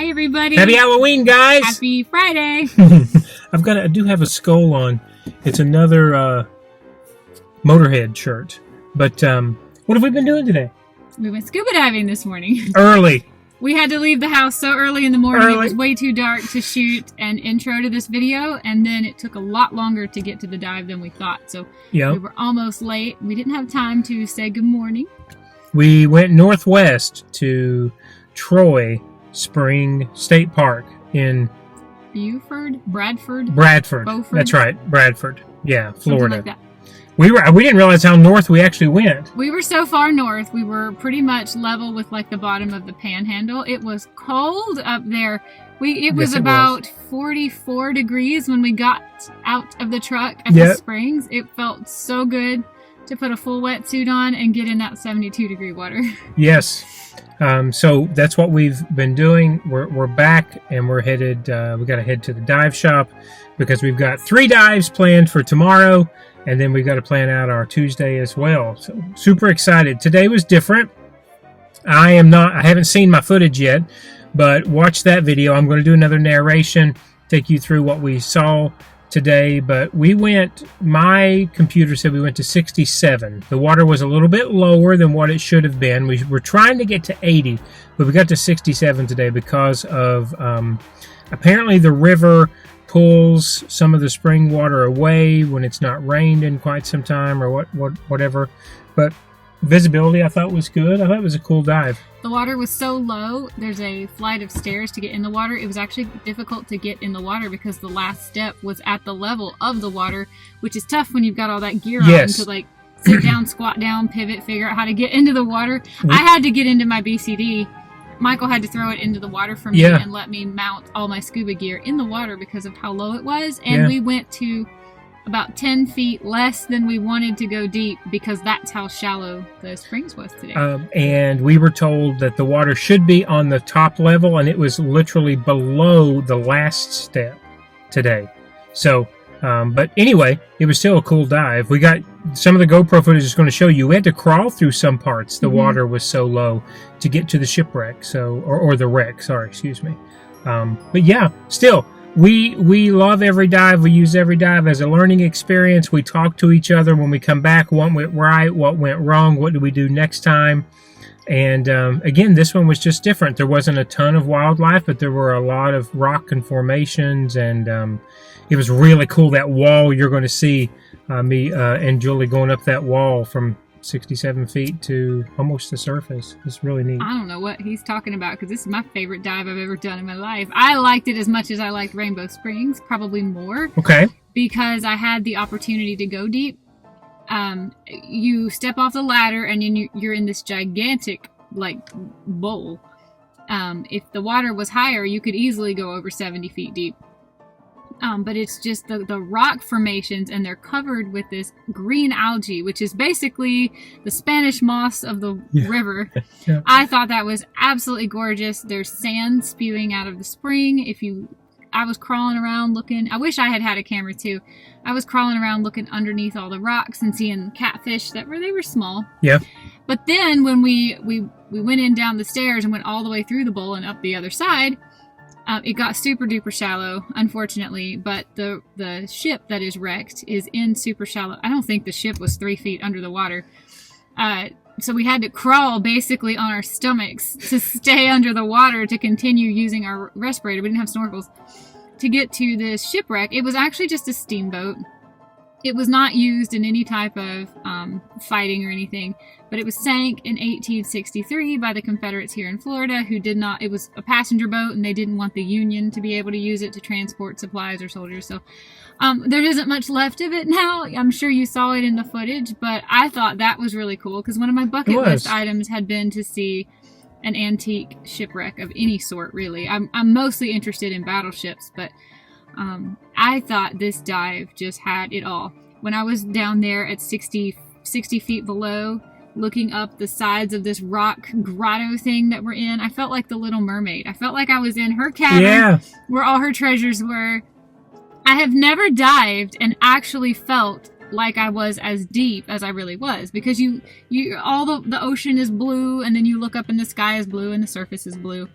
Hi, everybody. Happy Halloween, guys. Happy Friday. I do have a skull on. It's another Motorhead shirt. But what have we been doing today? We went scuba diving this morning. Early. We had to leave the house so early in the morning. It was way too dark to shoot an intro to this video, and then it took a lot longer to get to the dive than we thought. So we were almost late. We didn't have time to say good morning. We went northwest to Troy Spring State Park in Bradford. Beaufort. That's right, Bradford. Yeah, Florida. Like that. We didn't realize how north we actually went. We were so far north. We were pretty much level with like the bottom of the Panhandle. It was cold up there. It was about 44 degrees when we got out of the truck at the springs. It felt so good to put a full wetsuit on and get in that 72-degree water. Yes. So that's what we've been doing. We're back and we're headed. We got to head to the dive shop because we've got 3 dives planned for tomorrow. And then we've got to plan out our Tuesday as well. So super excited. Today was different. I haven't seen my footage yet, but watch that video. I'm going to do another narration, take you through what we saw today. But my computer said we went to 67. The water was a little bit lower than what it should have been. We were trying to get to 80, but we got to 67 today because of apparently the river pulls some of the spring water away when it's not rained in quite some time or whatever. But visibility I thought was good. I thought it was a cool dive. The water was so low, there's a flight of stairs to get in the water. It was actually difficult to get in the water because the last step was at the level of the water, which is tough when you've got all that gear on to like sit down, squat down, pivot, figure out how to get into the water. I had to get into my BCD. Michael had to throw it into the water for me and let me mount all my scuba gear in the water because of how low it was. And we went to about 10 feet less than we wanted to go deep because that's how shallow the springs was today. And we were told that the water should be on the top level, and it was literally below the last step today. So But anyway, it was still a cool dive. We got some of the GoPro footage is going to show you. We had to crawl through some parts. The water was so low to get to the shipwreck. Or the wreck. Sorry, excuse me. But yeah, still, we love every dive. We use every dive as a learning experience. We talk to each other when we come back. What went right? What went wrong? What do we do next time? And again, this one was just different. There wasn't a ton of wildlife, but there were a lot of rock conformations, and it was really cool. That wall, you're going to see me and Julie going up that wall from 67 feet to almost the surface. It's really neat. I don't know what he's talking about, because this is my favorite dive I've ever done in my life. I liked it as much as I liked Rainbow Springs, probably more. Okay. Because I had the opportunity to go deep. You step off the ladder and you're in this gigantic bowl. If the water was higher, you could easily go over 70 feet deep. But it's just the rock formations, and they're covered with this green algae, which is basically the Spanish moss of the river. Yeah. I thought that was absolutely gorgeous. There's sand spewing out of the spring. I was crawling around looking. I wish I had a camera too. I was crawling around looking underneath all the rocks and seeing catfish they were small. Yeah. But then when we went in down the stairs and went all the way through the bowl and up the other side, it got super duper shallow, unfortunately. But the ship that is wrecked is in super shallow. I don't think the ship was 3 feet under the water. So we had to crawl basically on our stomachs to stay under the water to continue using our respirator. We didn't have snorkels to get to this shipwreck. It was actually just a steamboat. It was not used in any type of fighting or anything, but it was sank in 1863 by the Confederates here in Florida, who did not, it was a passenger boat, and they didn't want the Union to be able to use it to transport supplies or soldiers. So there isn't much left of it now. I'm sure you saw it in the footage, but I thought that was really cool, because one of my bucket list items had been to see an antique shipwreck of any sort, really. I'm mostly interested in battleships, but I thought this dive just had it all. When I was down there at 60 feet below, looking up the sides of this rock grotto thing that we're in, I felt like the Little Mermaid. I felt like I was in her cavern where all her treasures were. I have never dived and actually felt like I was as deep as I really was, because you all the ocean is blue, and then you look up and the sky is blue and the surface is blue.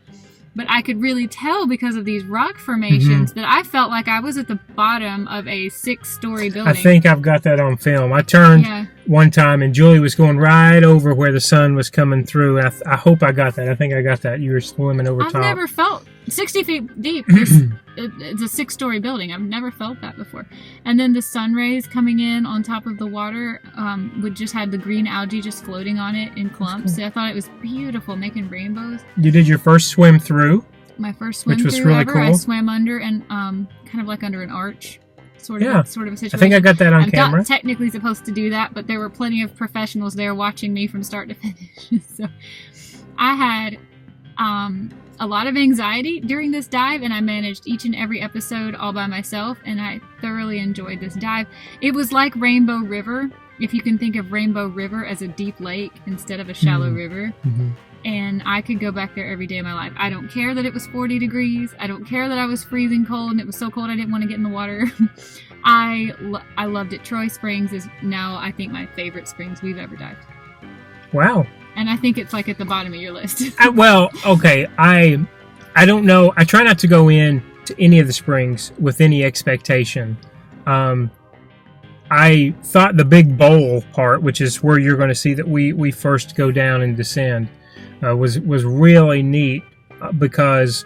But I could really tell, because of these rock formations, that I felt like I was at the bottom of a 6-story building. I think I've got that on film. I turned one time, and Julie was going right over where the sun was coming through. I hope I got that. I think I got that. You were swimming over top. I've never felt 60 feet deep. It's a 6-story building. I've never felt that before. And then the sun rays coming in on top of the water would just had the green algae just floating on it in clumps. I thought it was beautiful, making rainbows. You did your first swim through. My first swim which was through really ever. Cool. I swam under and kind of like under an arch. Sort of a situation. I think I got that on camera. I'm not technically supposed to do that, but there were plenty of professionals there watching me from start to finish. So I had a lot of anxiety during this dive, and I managed each and every episode all by myself, and I thoroughly enjoyed this dive. It was like Rainbow River, if you can think of Rainbow River as a deep lake instead of a shallow river. And I could go back there every day of my life. I don't care that it was 40 degrees. I don't care that I was freezing cold and it was so cold I didn't want to get in the water. I loved it. Troy Springs is now, I think, my favorite springs we've ever dived. Wow. And I think it's like at the bottom of your list. Well, okay. I don't know. I try not to go in to any of the springs with any expectation. I thought the big bowl part, which is where you're going to see that we first go down and descend, was really neat because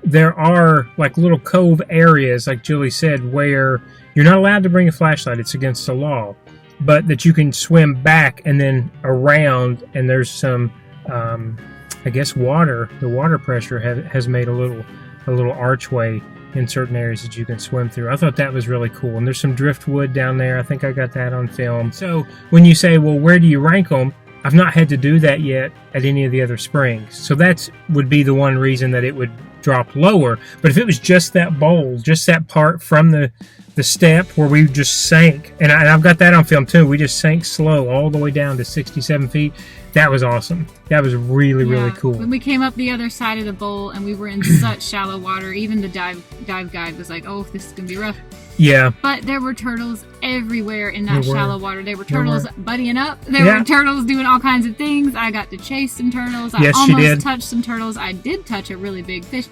there are like little cove areas, like Julie said, where you're not allowed to bring a flashlight. It's against the law. But that you can swim back and then around, and there's some, I guess, water. The water pressure has made a little archway in certain areas that you can swim through. I thought that was really cool. And there's some driftwood down there. I think I got that on film. So when you say, well, where do you rank them? I've not had to do that yet at any of the other springs. So that would be the one reason that it would drop lower. But if it was just that bowl, just that part from the step where we just sank, and I've got that on film too, we just sank slow all the way down to 67 feet. That was awesome. That was really, really cool. When we came up the other side of the bowl and we were in such shallow water, even the dive guide was like, oh, this is going to be rough. Yeah. But there were turtles everywhere in that shallow water. There were turtles buddying up. There Yeah. were turtles doing all kinds of things. I got to chase some turtles. Yes, I you almost did. touched some turtles. I did touch a really big fish.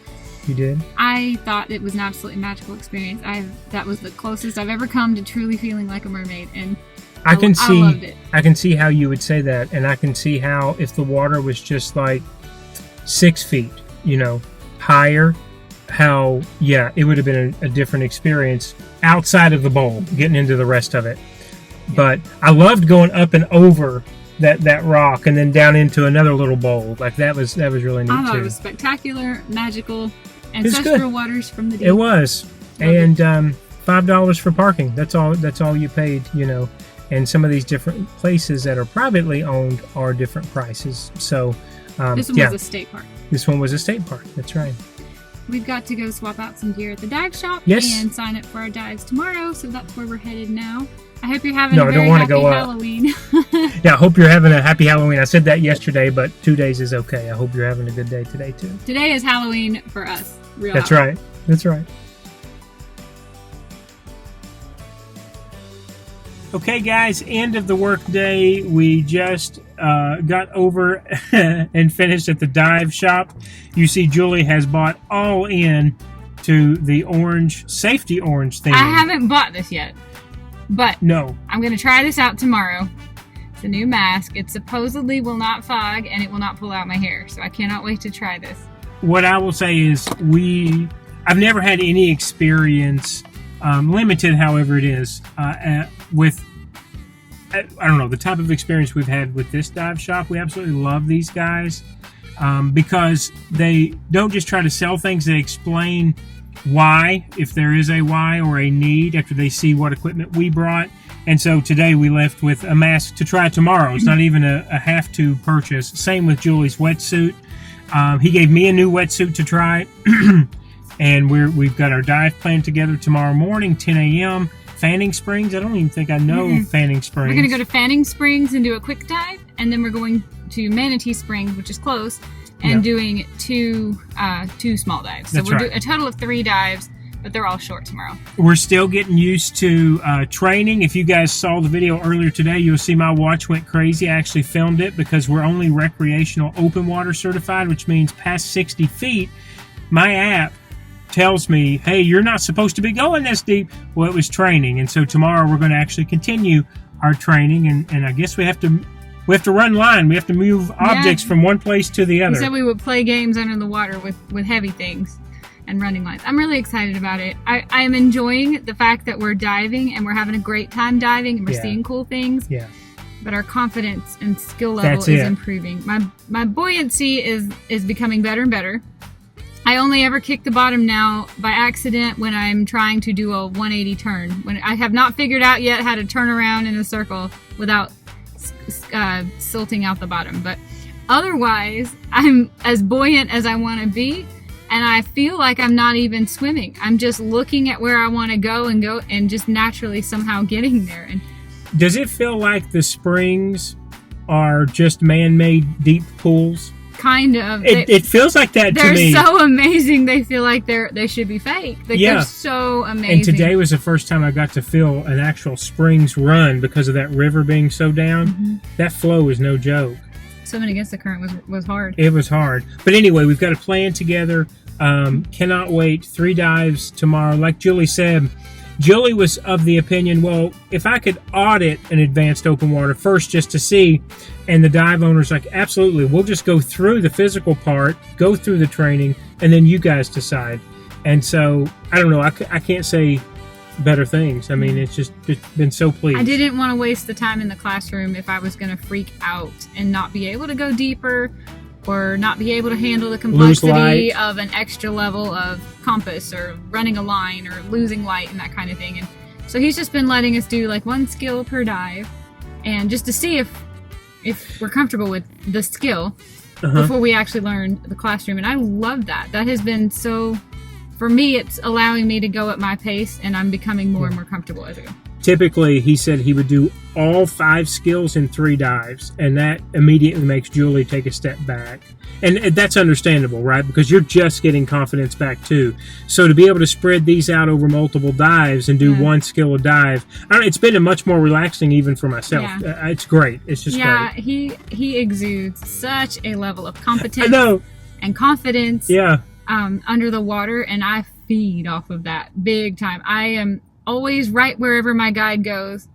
You did? I thought it was an absolutely magical experience. That was the closest I've ever come to truly feeling like a mermaid, and I loved it. I can see how you would say that, and I can see how if the water was just like 6 feet, higher, how it would have been a different experience outside of the bowl, getting into the rest of it. But I loved going up and over that rock and then down into another little bowl. Like that was really neat. I thought too. It was spectacular, magical, was ancestral good. waters from the deep. It was. And $5 for parking. That's all you paid, And some of these different places that are privately owned are different prices. So this one was a state park. This one was a state park. That's right. We've got to go swap out some gear at the dive shop and sign up for our dives tomorrow. So that's where we're headed now. I hope you're having a very happy Halloween. Yeah, I hope you're having a happy Halloween. I said that yesterday, but 2 days is okay. I hope you're having a good day today, too. Today is Halloween for us. That's right. That's right. Okay, guys, end of the work day. We just got over and finished at the dive shop. You see Julie has bought all in to the safety orange thing. I haven't bought this yet. But no, I'm going to try this out tomorrow. It's a new mask. It supposedly will not fog and it will not pull out my hair. So I cannot wait to try this. What I will say is I've never had any experience, limited however it is, with, I don't know, the type of experience we've had with this dive shop. We absolutely love these guys because they don't just try to sell things. They explain why, if there is a why or a need, after they see what equipment we brought. And so today we left with a mask to try tomorrow. It's not even a have to purchase. Same with Julie's wetsuit. He gave me a new wetsuit to try. And we've got our dive plan together tomorrow morning, 10 a.m. Fanning Springs. I don't even think I know Fanning Springs. We're going to go to Fanning Springs and do a quick dive. And then we're going to Manatee Springs, which is close, and doing two small dives. So we'll do a total of 3 dives, but they're all short tomorrow. We're still getting used to training. If you guys saw the video earlier today, you'll see my watch went crazy. I actually filmed it because we're only recreational open water certified, which means past 60 feet. My app tells me, hey, you're not supposed to be going this deep. Well, it was training. And so tomorrow we're going to actually continue our training. And I guess we have to run line. We have to move objects from one place to the other. We said we would play games under the water with heavy things and running lines. I'm really excited about it. I am enjoying the fact that we're diving and we're having a great time diving and we're seeing cool things. Yeah. But our confidence and skill level is improving. My buoyancy is becoming better and better. I only ever kick the bottom now by accident when I'm trying to do a 180 turn. When I have not figured out yet how to turn around in a circle without silting out the bottom. But otherwise, I'm as buoyant as I want to be, and I feel like I'm not even swimming. I'm just looking at where I want to go and just naturally somehow getting there. And does it feel like the springs are just man-made deep pools? Kind of. It feels like that to me. They're so amazing. They feel like they should be fake. They're so amazing. And today was the first time I got to feel an actual springs run because of that river being so down. That flow is no joke. Swimming against the current was hard. It was hard. But anyway, we've got a plan together. Cannot wait. 3 dives tomorrow. Like Julie said, Julie was of the opinion, well, if I could audit an advanced open water first just to see, and the dive owner's like, absolutely, we'll just go through the physical part, go through the training, and then you guys decide. And so, I don't know, I can't say better things. I mean, it's been so pleased. I didn't want to waste the time in the classroom if I was going to freak out and not be able to go deeper or not be able to handle the complexity of an extra level of compass or running a line or losing light and that kind of thing. And so he's just been letting us do like 1 skill per dive, and just to see if we're comfortable with the skill before we actually learn the classroom. And I love that. That has been so, for me, it's allowing me to go at my pace, and I'm becoming more and more comfortable as I go. typically, he said he would do all 5 skills in 3 dives, and that immediately makes Julie take a step back. And that's understandable, right? Because you're just getting confidence back too. So to be able to spread these out over multiple dives and do 1 skill a dive, it's been a much more relaxing even for myself. Yeah. It's great. It's just great. He exudes such a level of competence I know. And confidence. Yeah. Under the water, and I feed off of that big time. I am always right wherever my guide goes,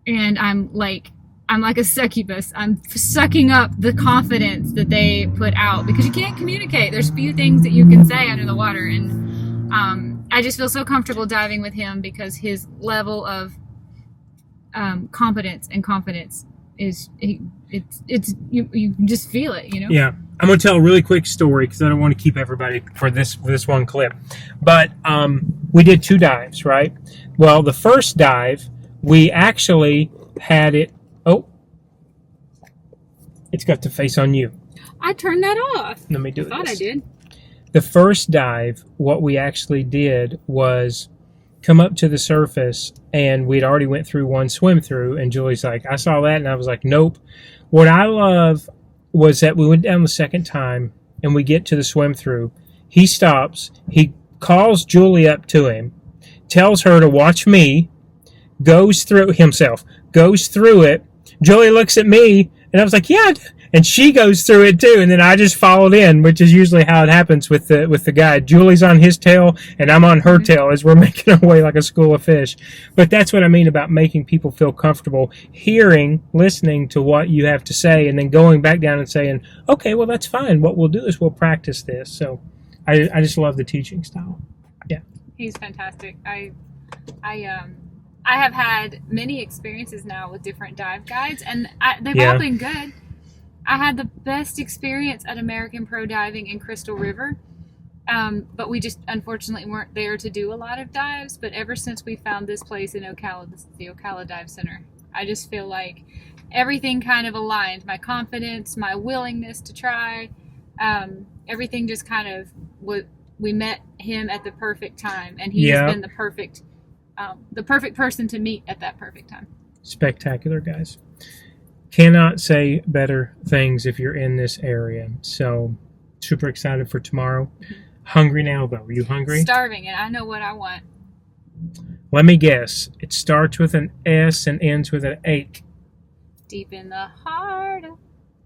and I'm like a succubus. I'm sucking up the confidence that they put out, because you can't communicate. There's few things that you can say under the water, and I just feel so comfortable diving with him because his level of competence and confidence is it's you just feel it, you know. Yeah, I'm going to tell a really quick story because I don't want to keep everybody for this one clip. But we did 2 dives, right? Well, the first dive we actually had it. Oh, it's got to face on you. I turned that off. Let me do it. I thought I did. The first dive, what we actually did was come up to the surface, and we'd already went through 1 swim through, and Julie's like, I saw that, and I was like, nope. What I love was that we went down the second time, and we get to the swim through. He stops. He calls Julie up to him, tells her to watch me, goes through it. Julie looks at me, and I was like, yeah. And she goes through it too, and then I just followed in, which is usually how it happens with the guide. Julie's on his tail, and I'm on her tail as we're making our way like a school of fish. But that's what I mean about making people feel comfortable, listening to what you have to say, and then going back down and saying, okay, well, that's fine. What we'll do is we'll practice this. So I just love the teaching style. Yeah. He's fantastic. I have had many experiences now with different dive guides, and they've all been good. I had the best experience at American Pro Diving in Crystal River, but we just unfortunately weren't there to do a lot of dives. But ever since we found this place in Ocala, the Ocala Dive Center, I just feel like everything kind of aligned. My confidence, my willingness to try, everything just kind of we met him at the perfect time, and he has been the perfect person to meet at that perfect time. Spectacular, guys. Cannot say better things if you're in this area. So, super excited for tomorrow. Hungry now, though. Are you hungry? Starving, and I know what I want. Let me guess. It starts with an S and ends with an 8. Deep in the heart.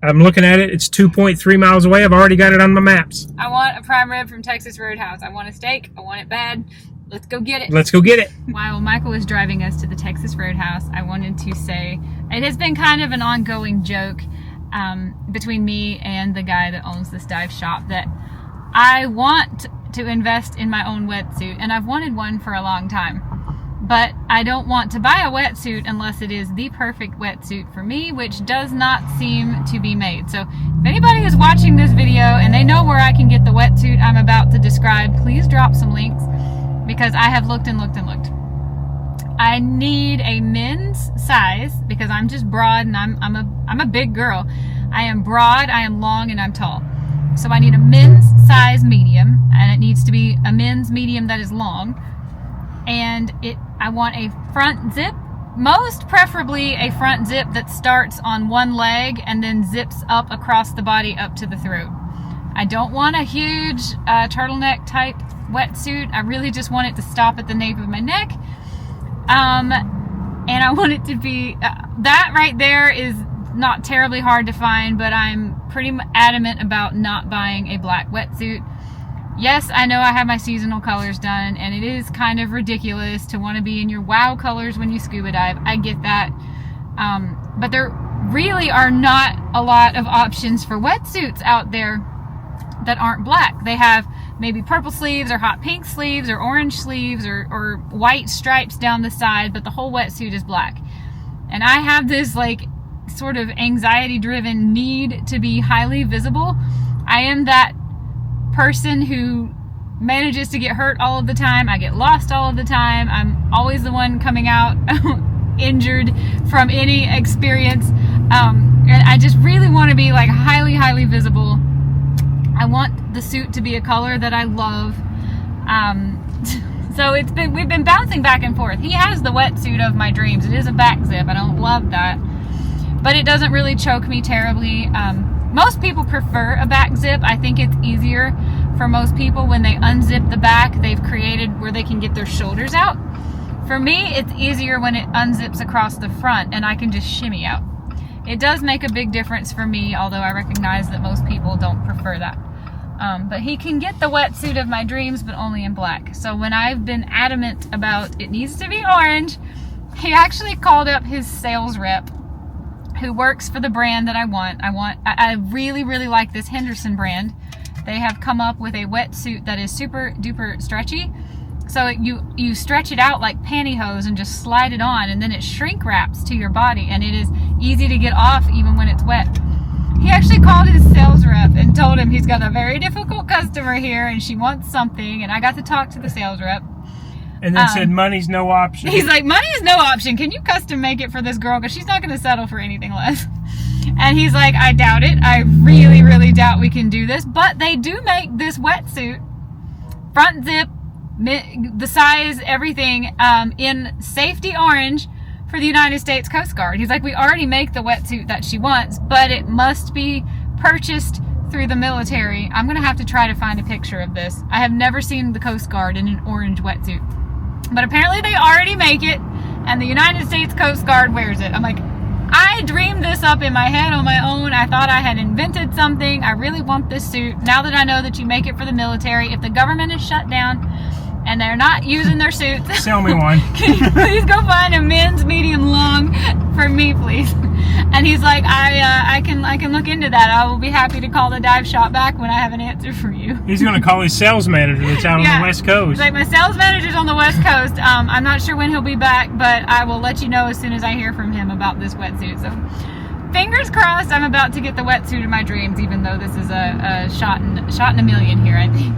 I'm looking at it. It's 2.3 miles away. I've already got it on my maps. I want a prime rib from Texas Roadhouse. I want a steak. I want it bad. Let's go get it. Let's go get it. While Michael was driving us to the Texas Roadhouse, I wanted to say it has been kind of an ongoing joke between me and the guy that owns this dive shop that I want to invest in my own wetsuit, and I've wanted one for a long time. But I don't want to buy a wetsuit unless it is the perfect wetsuit for me, which does not seem to be made. So if anybody is watching this video and they know where I can get the wetsuit I'm about to describe, please drop some links, because I have looked and looked and looked. I need a men's size because I'm just broad and I'm a big girl. I am broad, I am long, and I'm tall. So I need a men's size medium, and it needs to be a men's medium that is long. And I want a front zip, most preferably a front zip that starts on one leg and then zips up across the body up to the throat. I don't want a huge turtleneck type wetsuit. I really just want it to stop at the nape of my neck. And I want it to be, that right there is not terribly hard to find, but I'm pretty adamant about not buying a black wetsuit. Yes, I know I have my seasonal colors done, and it is kind of ridiculous to want to be in your wow colors when you scuba dive. I get that. But there really are not a lot of options for wetsuits out there that aren't black. They have maybe purple sleeves or hot pink sleeves or orange sleeves or white stripes down the side, but the whole wetsuit is black. And I have this like sort of anxiety driven need to be highly visible. I am that person who manages to get hurt all of the time. I get lost all of the time. I'm always the one coming out injured from any experience. And I just really want to be like highly visible. I want the suit to be a color that I love. So we've been bouncing back and forth. He has the wetsuit of my dreams. It is a back zip. I don't love that, but it doesn't really choke me terribly. Most people prefer a back zip. I think it's easier for most people when they unzip the back. They've created where they can get their shoulders out. For me, it's easier when it unzips across the front and I can just shimmy out. It does make a big difference for me, although I recognize that most people don't prefer that. But he can get the wetsuit of my dreams, but only in black. So when I've been adamant about it needs to be orange, he actually called up his sales rep who works for the brand that I want. I really, really like this Henderson brand. They have come up with a wetsuit that is super duper stretchy. So you stretch it out like pantyhose and just slide it on, and then it shrink wraps to your body, and it is easy to get off even when it's wet. He actually called his sales rep and told him he's got a very difficult customer here and she wants something, and I got to talk to the sales rep. And then said money's no option. He's like, money is no option. Can you custom make it for this girl? Because she's not going to settle for anything less. And he's like, I doubt it. I really, really doubt we can do this. But they do make this wetsuit, front zip, the size, everything, in safety orange for the United States Coast Guard. He's like, we already make the wetsuit that she wants, but it must be purchased through the military. I'm going to have to try to find a picture of this. I have never seen the Coast Guard in an orange wetsuit. But apparently they already make it, and the United States Coast Guard wears it. I'm like, I dreamed this up in my head on my own. I thought I had invented something. I really want this suit. Now that I know that you make it for the military, if the government is shut down and they're not using their suits, sell me one. Can you please go find a men's medium long for me, please? And he's like, I can look into that. I will be happy to call the dive shop back when I have an answer for you. He's going to call his sales manager that's out on the West Coast. He's like, my sales manager's on the West Coast. I'm not sure when he'll be back, but I will let you know as soon as I hear from him about this wetsuit. So fingers crossed I'm about to get the wetsuit of my dreams, even though this is a shot in a million here, I think.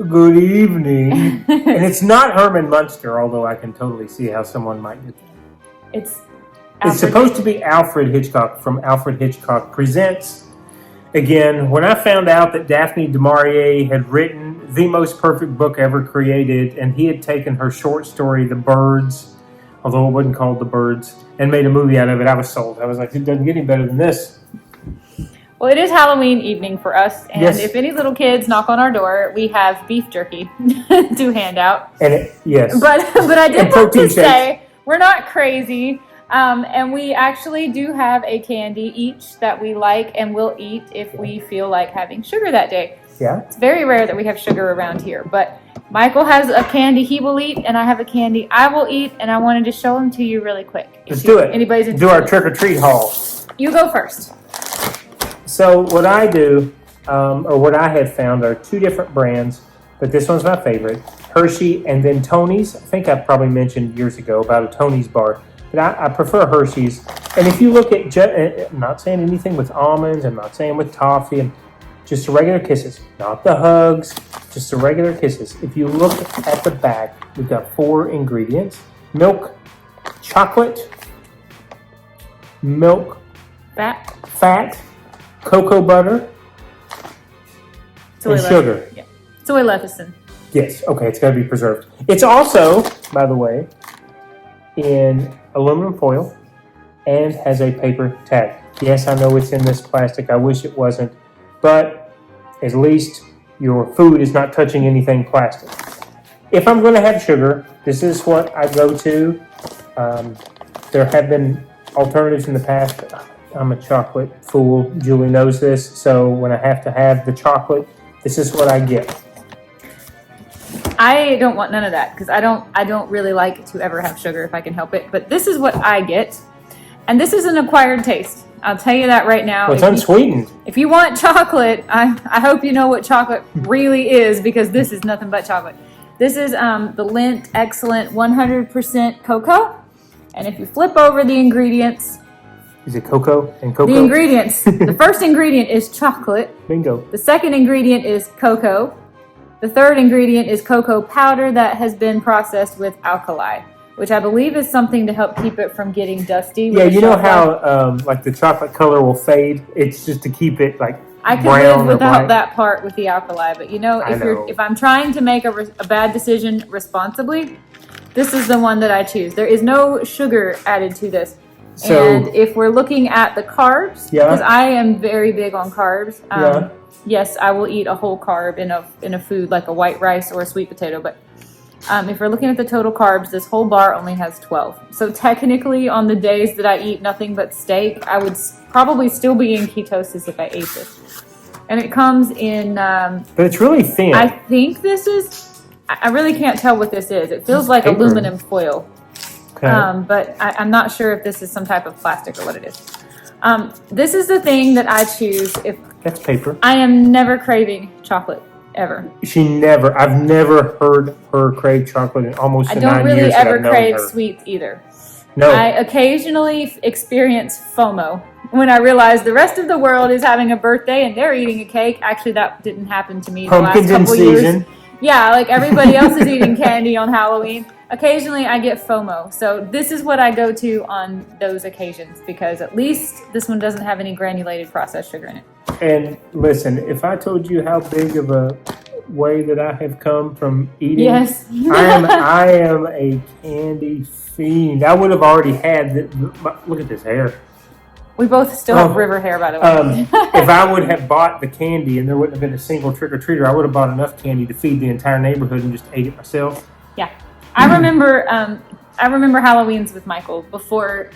Good evening. And it's not Herman Munster, although I can totally see how someone might get that. It's supposed to be Alfred Hitchcock from Alfred Hitchcock Presents. Again, when I found out that Daphne du Maurier had written the most perfect book ever created, and he had taken her short story, The Birds, although it wasn't called The Birds, and made a movie out of it, I was sold. I was like, it doesn't get any better than this. Well, it is Halloween evening for us, and yes. If any little kids knock on our door, we have beef jerky to hand out. And yes. But I did want to say, we're not crazy, and we actually do have a candy each that we like and will eat if we feel like having sugar that day. Yeah. It's very rare that we have sugar around here, but Michael has a candy he will eat, and I have a candy I will eat, and I wanted to show them to you really quick. Let's do it. Anybody's do our trick-or-treat haul. You go first. So what I do, or what I have found, are two different brands, but this one's my favorite, Hershey and then Tony's. I think I probably mentioned years ago about a Tony's bar, but I prefer Hershey's. And if you look at, I'm not saying anything with almonds, I'm not saying with toffee, and just the regular kisses, not the hugs, just the regular kisses. If you look at the back, we've got 4 ingredients: milk, chocolate, milk, fat, cocoa butter, and sugar. Yeah. Soy lecithin. Yes, okay, it's got to be preserved. It's also, by the way, in aluminum foil and has a paper tag. Yes, I know it's in this plastic. I wish it wasn't, but at least your food is not touching anything plastic. If I'm going to have sugar, this is what I go to. There have been alternatives in the past, but I'm a chocolate fool. Julie knows this. So when I have to have the chocolate, this is what I get. I don't want none of that because I don't really like to ever have sugar if I can help it. But this is what I get. And this is an acquired taste. I'll tell you that right now. Well, it's unsweetened. If you want chocolate, I hope you know what chocolate really is, because this is nothing but chocolate. This is the Lindt Excellent 100% cocoa. And if you flip over the ingredients, Is it cocoa and cocoa? The ingredients. The first ingredient is chocolate. Bingo. The second ingredient is cocoa. The third ingredient is cocoa powder that has been processed with alkali, which I believe is something to help keep it from getting dusty. Yeah, you know how like the chocolate color will fade? It's just to keep it like I could brown live without or that part with the alkali, but if I'm trying to make a bad decision responsibly, this is the one that I choose. There is no sugar added to this. So, and if we're looking at the carbs, because I am very big on carbs, yes, I will eat a whole carb in a food like a white rice or a sweet potato. But if we're looking at the total carbs, this whole bar only has 12. So technically, on the days that I eat nothing but steak, I would probably still be in ketosis if I ate this. And it comes in. But it's really thin. I think this is. I really can't tell what this is. It feels like aluminum foil. Okay. But I'm not sure if this is some type of plastic or what it is. This is the thing that I choose if that's paper. I am never craving chocolate ever. I've never heard her crave chocolate in almost the 9 years that I've known her. I don't really ever crave sweets either. No. I occasionally experience FOMO when I realize the rest of the world is having a birthday and they're eating a cake. Actually, that didn't happen to me the last couple years. Yeah, like everybody else is eating candy on Halloween. Occasionally I get FOMO. So this is what I go to on those occasions because at least this one doesn't have any granulated processed sugar in it. And listen, if I told you how big of a way that I have come from eating, yes. I am a candy fiend. I would have already had, look at this hair. We both still have river hair, by the way. If I would have bought the candy and there wouldn't have been a single trick-or-treater, I would have bought enough candy to feed the entire neighborhood and just ate it myself. Yeah. I remember Halloweens with Michael before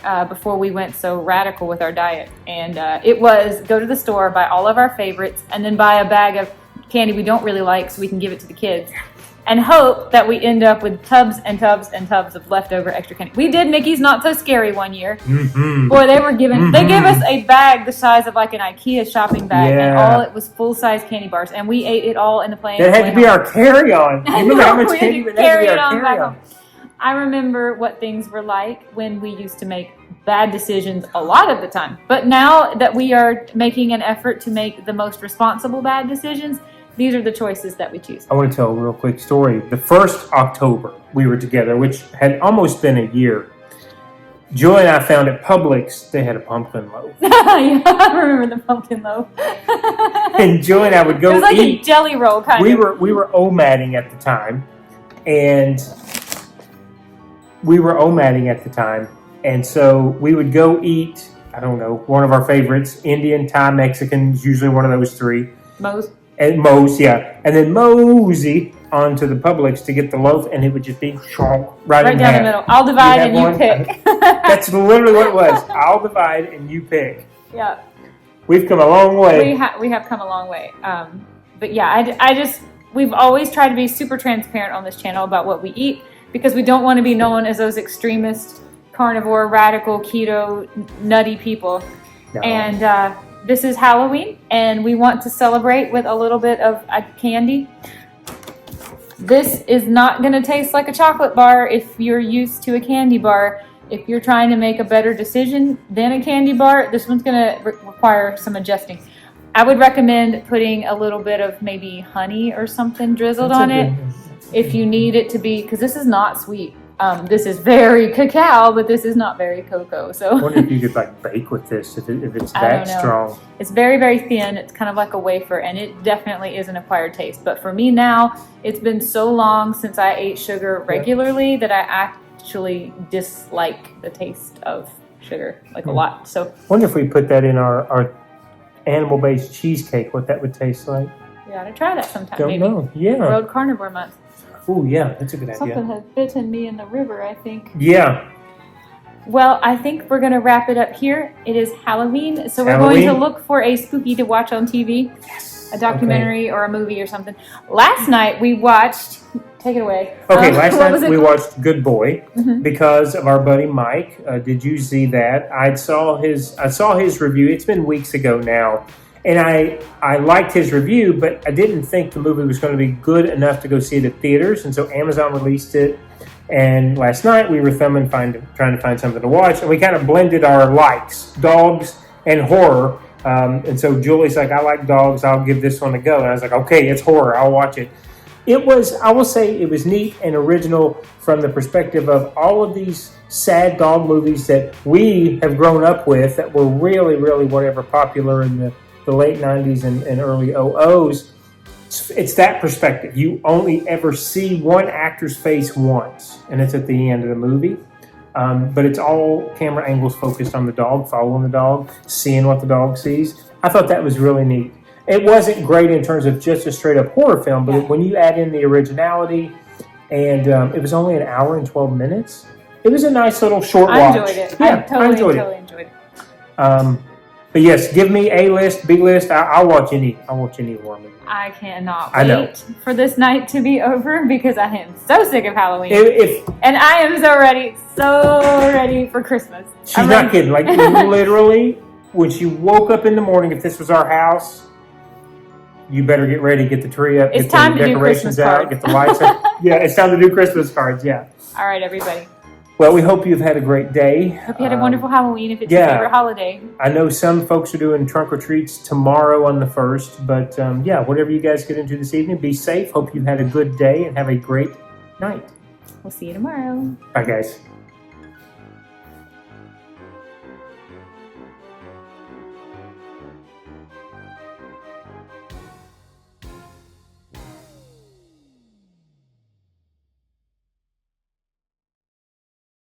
we went so radical with our diet. And it was go to the store, buy all of our favorites, and then buy a bag of candy we don't really like so we can give it to the kids. And hope that we end up with tubs and tubs and tubs of leftover extra candy. We did Mickey's Not So Scary one year. Mm-hmm. Boy, they gave us a bag the size of like an IKEA shopping bag, and all it was full-size candy bars, and we ate it all in the plane. That had to be our carry-on. You know how much candy we had to be our carry-on. I remember what things were like when we used to make bad decisions a lot of the time. But now that we are making an effort to make the most responsible bad decisions, these are the choices that we choose. I want to tell a real quick story. The first October we were together, which had almost been a year, Joy and I found at Publix they had a pumpkin loaf. Yeah, I remember the pumpkin loaf. And Joy and I would go eat. It was like a jelly roll kind of. We were OMADing at the time, and so we would go eat. I don't know, one of our favorites, Indian, Thai, Mexican, usually one of those three. Moe's, yeah. And then mosey onto the Publix to get the loaf, and it would just be right in down half. the middle. I'll divide and you pick. That's literally what it was. I'll divide and you pick. Yeah. We've come a long way. We have come a long way. But yeah, we've always tried to be super transparent on this channel about what we eat because we don't want to be known as those extremist, carnivore, radical, keto, nutty people. No. And this is Halloween, and we want to celebrate with a little bit of candy. This is not going to taste like a chocolate bar if you're used to a candy bar. If you're trying to make a better decision than a candy bar, this one's going to require some adjusting. I would recommend putting a little bit of maybe honey or something drizzled on it if you need it to be, because this is not sweet. This is very cacao, but this is not very cocoa. So I wonder if you could bake with this if it's that strong. It's very, very thin. It's kind of like a wafer, and it definitely is an acquired taste. But for me now, it's been so long since I ate sugar regularly that I actually dislike the taste of sugar a lot. So I wonder if we put that in our animal-based cheesecake, what that would taste like. We ought to try that sometime. Don't know. Yeah. Road Carnivore Month. Oh, yeah, that's a good idea. Something has bitten me in the river, I think. Yeah. Well, I think we're going to wrap it up here. It is Halloween, so we're going to look for a spooky to watch on TV. Yes. A documentary or a movie or something. Last night we watched... Take it away. Okay, last night we watched Good Boy because of our buddy Mike. Did you see that? I saw his review. It's been weeks ago now. And I liked his review, but I didn't think the movie was going to be good enough to go see it at theaters. And so Amazon released it And last night we were trying to find something to watch, and we kind of blended our likes, dogs and horror. And so Julie's like, I like dogs, I'll give this one a go. And I was like, okay, it's horror, I'll watch it. I will say it was neat and original from the perspective of all of these sad dog movies that we have grown up with that were really, really whatever popular in the late 90s and early 00s. It's that perspective. You only ever see one actor's face once, and it's at the end of the movie. But it's all camera angles focused on the dog, following the dog, seeing what the dog sees. I thought that was really neat. It wasn't great in terms of just a straight up horror film, but when you add in the originality, and it was only an hour and 12 minutes, it was a nice little short watch. I enjoyed it. Yeah, I totally enjoyed it. But yes, give me A list, B list. I'll watch any. I'll watch any horror movie. I cannot wait for this night to be over because I am so sick of Halloween. And I am so ready for Christmas. She's not kidding. Like literally, when she woke up in the morning, if this was our house, you better get ready, get the tree up, it's get time the to decorations do Christmas out, cards. get the lights up. Yeah, it's time to do Christmas cards. Yeah. All right, everybody. Well, we hope you've had a great day. Hope you had a wonderful Halloween if it's your favorite holiday. I know some folks are doing trunk or treats tomorrow on the 1st, but whatever you guys get into this evening, be safe. Hope you've had a good day and have a great night. We'll see you tomorrow. Bye, guys.